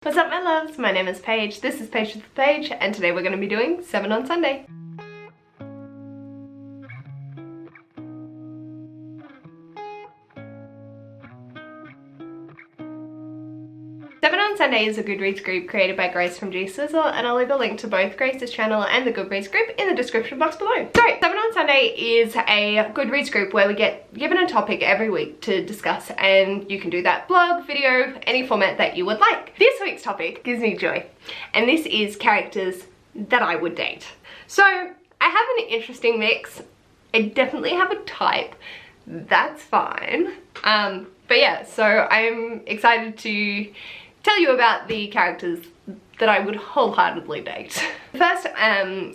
What's up my loves, my name is Paige, this is Paige with the Page, and today we're going to be doing 7 on Sunday. 7 on Sunday is a Goodreads group created by Grace from G Sizzle, and I'll leave a link to both Grace's channel and the Goodreads group in the description box below. So, 7 on Sunday is a Goodreads group where we get given a topic every week to discuss, and you can do that blog, video, any format that you would like. This week's topic gives me joy, and this is characters that I would date. So, I have an interesting mix. I definitely have a type. That's fine. But yeah, so I'm excited to tell you about the characters that I would wholeheartedly date. First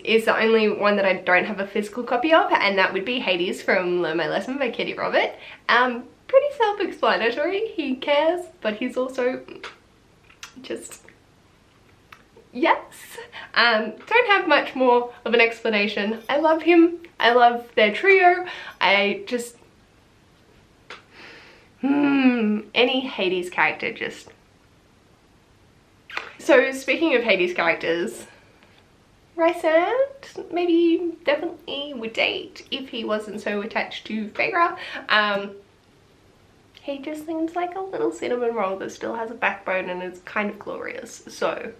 is the only one that I don't have a physical copy of, and that would be Hades from Learn My Lesson by Kitty Robert. Pretty self-explanatory. He cares, but he's also just yes. Don't have much more of an explanation. I love him. I love their trio. I just any Hades character just. So speaking of Hades characters, Rysand maybe definitely would date if he wasn't so attached to Phaedra. He just seems like a little cinnamon roll that still has a backbone and is kind of glorious. So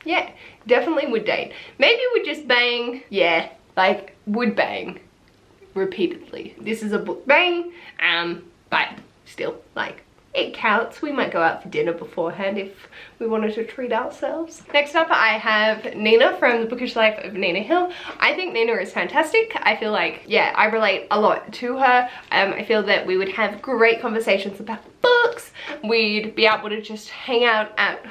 yeah, definitely would date. Maybe would just bang, yeah, like would bang repeatedly. This is a book bang, but still, like, it counts. We might go out for dinner beforehand if we wanted to treat ourselves. Next up, I have Nina from The Bookish Life of Nina Hill. I think Nina is fantastic. I feel like, yeah, I relate a lot to her. I feel that we would have great conversations about books. We'd be able to just hang out at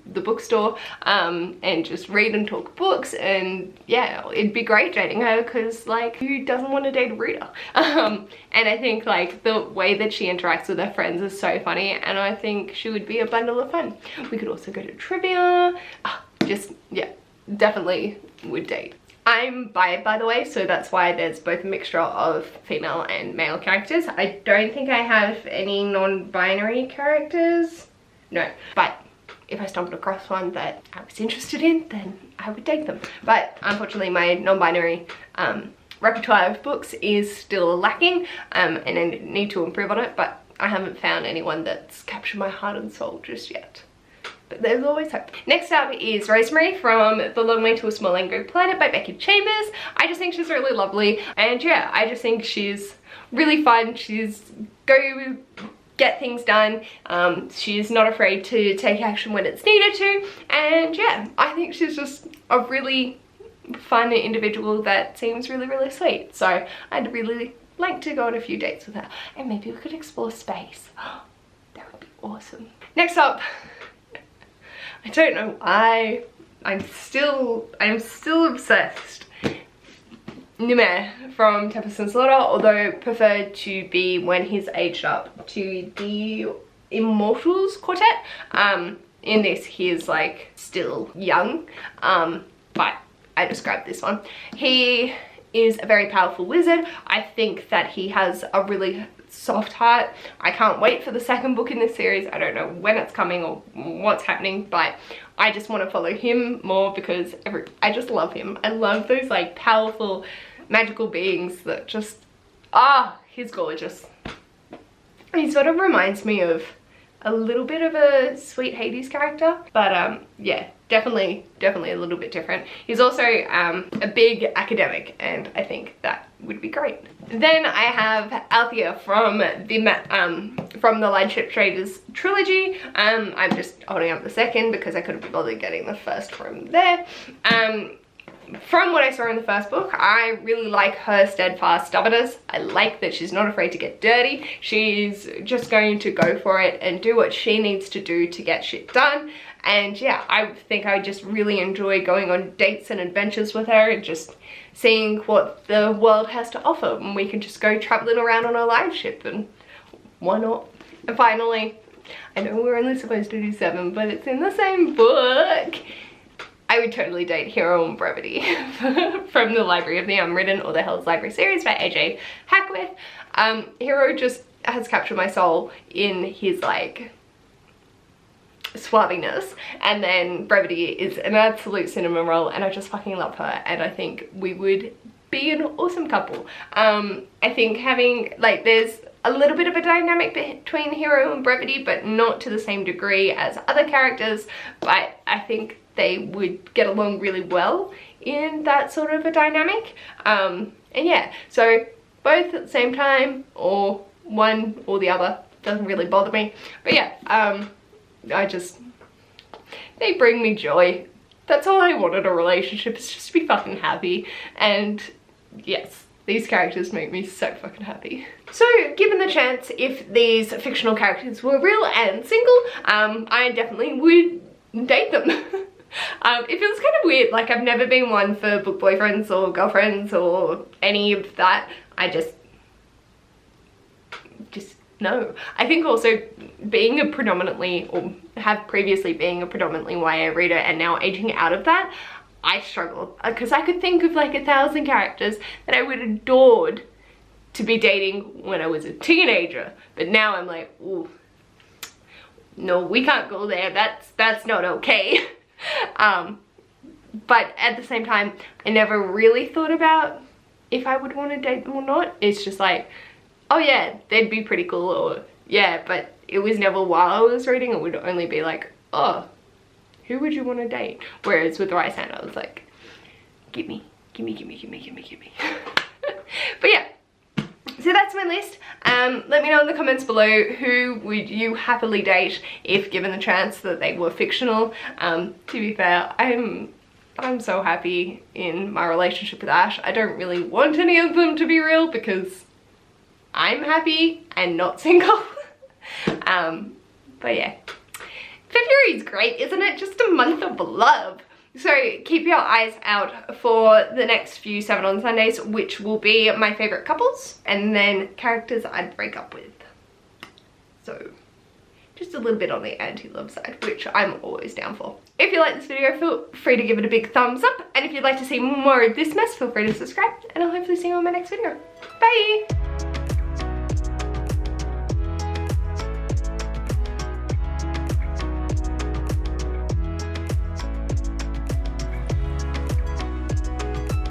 the bookstore and just read and talk books, and yeah, it'd be great dating her because, like, who doesn't want to date a reader? And I think, like, the way that she interacts with her friends is so funny, and I think she would be a bundle of fun. We could also go to trivia. Just, yeah, definitely would date. I'm bi, by the way, so that's why there's both a mixture of female and male characters. I don't think I have any non-binary characters. No, but if I stumbled across one that I was interested in, then I would date them. But unfortunately, my non-binary repertoire of books is still lacking, and I need to improve on it, but I haven't found anyone that's captured my heart and soul just yet. But there's always hope. Next up is Rosemary from The Long Way to a Small Angry Planet by Becky Chambers. I just think she's really lovely, and yeah, I just think she's really fun. She's go get things done. She's not afraid to take action when it's needed to, and yeah, I think she's just a really fun individual that seems really, really sweet. So I'd really like to go on a few dates with her, and maybe we could explore space. That would be awesome. Next up, I don't know why, I'm still obsessed. Nyme from Tempest and Slaughter, although preferred to be when he's aged up to the Immortals Quartet. In this, he is like still young, but I just grabbed this one. He is a very powerful wizard. I think that he has a really soft heart. I can't wait for the second book in this series. I don't know when it's coming or what's happening, but I just want to follow him more because I just love him. I love those like powerful magical beings that just, he's gorgeous. He sort of reminds me of a little bit of a sweet Hades character, but yeah, definitely a little bit different. He's also a big academic, and I think that would be great. Then I have Althea from the Lightship Traders trilogy. I'm just holding up the second because I couldn't be bothered getting the first from there. From what I saw in the first book, I really like her steadfast stubbornness. I like that she's not afraid to get dirty. She's just going to go for it and do what she needs to do to get shit done. And yeah, I think I just really enjoy going on dates and adventures with her and just seeing what the world has to offer. And we can just go traveling around on a live ship, and why not? And finally, I know we're only supposed to do 7, but it's in the same book. I would totally date Hero and Brevity from the Library of the Unwritten or the Hell's Library series by AJ Hackworth. Hero just has captured my soul in his, like, suaviness, and then Brevity is an absolute cinnamon roll, and I just fucking love her, and I think we would be an awesome couple. I think having, like, there's a little bit of a dynamic between Hero and Brevity, but not to the same degree as other characters, but I think they would get along really well in that sort of a dynamic. And yeah, so both at the same time, or one or the other, doesn't really bother me. But yeah, they bring me joy. That's all I want in a relationship, is just to be fucking happy. And yes, these characters make me so fucking happy. So given the chance, if these fictional characters were real and single, I definitely would date them. It feels kind of weird, like I've never been one for book boyfriends or girlfriends or any of that. I just no. I think also being a predominantly, or have previously being a predominantly YA reader and now aging out of that, I struggle, because I could think of like 1,000 characters that I would have adored to be dating when I was a teenager, but now I'm like, ooh, no, we can't go there, that's not okay. But at the same time, I never really thought about if I would want to date them or not. It's just like, oh yeah, they'd be pretty cool, or yeah, but it was never while I was reading. It would only be like, oh, who would you want to date? Whereas with Rice Hand, I was like, give me. But yeah, so that's my list. Let me know in the comments below, who would you happily date if given the chance that they were fictional. To be fair, I'm so happy in my relationship with Ash. I don't really want any of them to be real because I'm happy and not single. But yeah, February is great, isn't it? Just a month of love. So keep your eyes out for the next few 7 on Sundays, which will be my favourite couples and then characters I'd break up with. So just a little bit on the anti-love side, which I'm always down for. If you like this video, feel free to give it a big thumbs up, and if you'd like to see more of this mess, feel free to subscribe, and I'll hopefully see you on my next video. Bye!